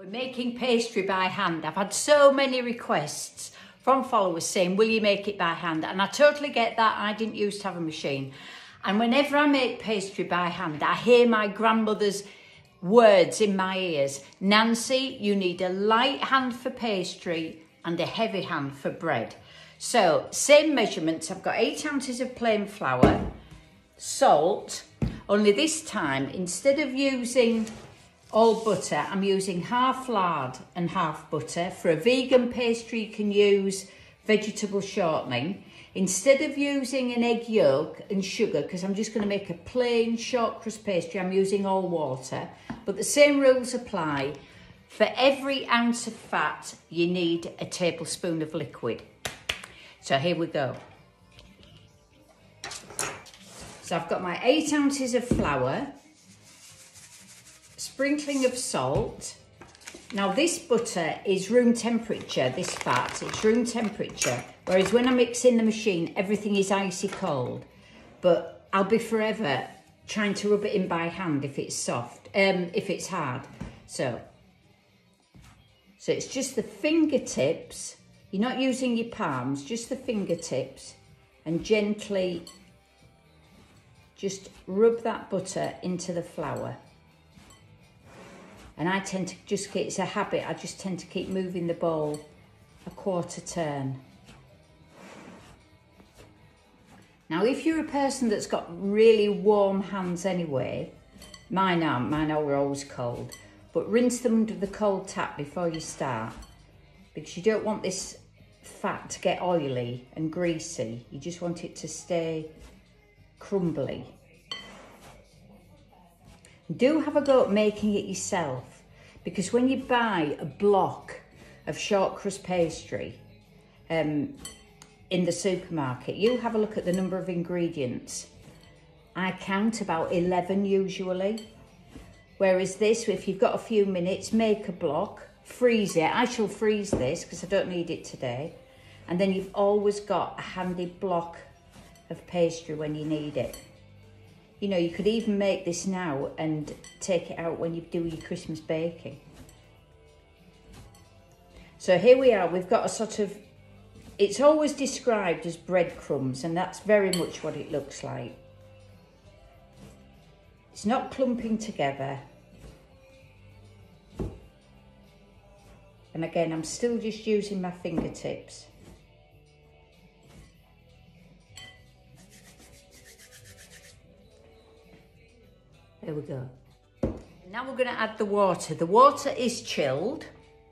We're making pastry by hand. I've had so many requests from followers saying, will you make it by hand? And I totally get that. I didn't used to have a machine. And whenever I make pastry by hand, I hear my grandmother's words in my ears. Nancy, you need a light hand for pastry and a heavy hand for bread. So, same measurements. I've got 8 ounces of plain flour, salt, only this time, instead of using all butter, I'm using half lard and half butter. For a vegan pastry, you can use vegetable shortening. Instead of using an egg yolk and sugar, because I'm just going to make a plain short crust pastry, I'm using all water. But the same rules apply. For every ounce of fat, you need a tablespoon of liquid. So here we go. So I've got my 8 ounces of flour, sprinkling of salt. Now this butter is room temperature, this fat, it's room temperature. Whereas when I mix in the machine, everything is icy cold. But I'll be forever trying to rub it in by hand if it's soft, if it's hard. So it's just the fingertips. You're not using your palms, just the fingertips, and gently just rub that butter into the flour. And I tend to just get, it's a habit, I just tend to keep moving the bowl a quarter turn. Now, if you're a person that's got really warm hands anyway, mine aren't, mine are always cold, but rinse them under the cold tap before you start, because you don't want this fat to get oily and greasy. You just want it to stay crumbly. Do have a go at making it yourself, because when you buy a block of short crust pastry in the supermarket, you have a look at the number of ingredients. I count about 11 usually. Whereas this, if you've got a few minutes, make a block, freeze it. I shall freeze this because I don't need it today. And then you've always got a handy block of pastry when you need it. You know, you could even make this now and take it out when you do your Christmas baking. So here we are, we've got a sort of, it's always described as breadcrumbs, and that's very much what it looks like. It's not clumping together. And again, I'm still just using my fingertips. There we go. Now we're going to add the water. The water is chilled.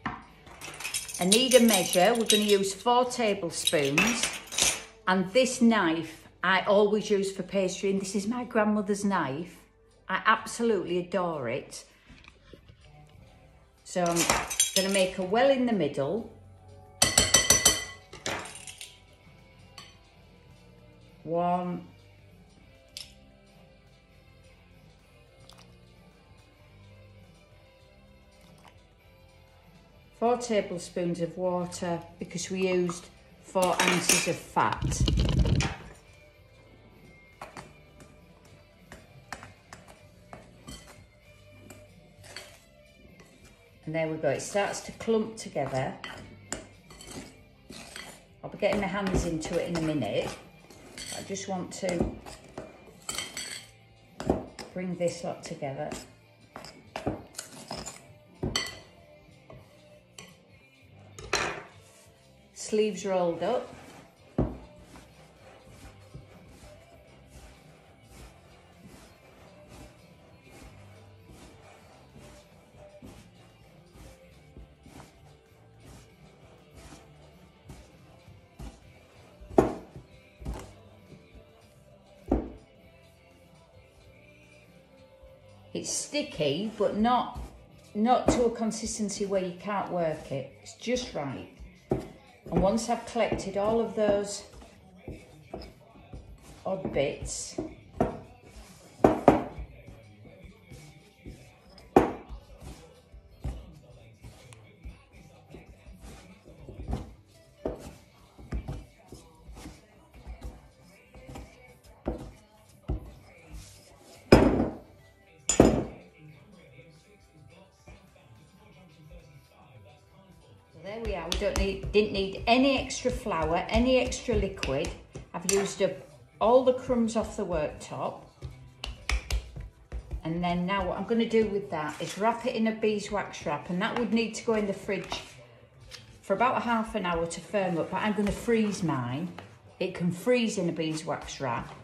I need a measure. We're going to use 4 tablespoons. And this knife I always use for pastry, and this is my grandmother's knife. I absolutely adore it. So I'm going to make a well in the middle. One. 4 tablespoons of water, because we used 4 ounces of fat. And there we go, it starts to clump together. I'll be getting my hands into it in a minute. I just want to bring this lot together. Sleeves rolled up. It's sticky, but not to a consistency where you can't work it. It's just right. And once I've collected all of those odd bits, There we are. We didn't need any extra flour, any extra liquid. I've used up all the crumbs off the worktop. And then now what I'm going to do with that is wrap it in a beeswax wrap, and that would need to go in the fridge for about half an hour to firm up, but I'm going to freeze mine. It can freeze in a beeswax wrap.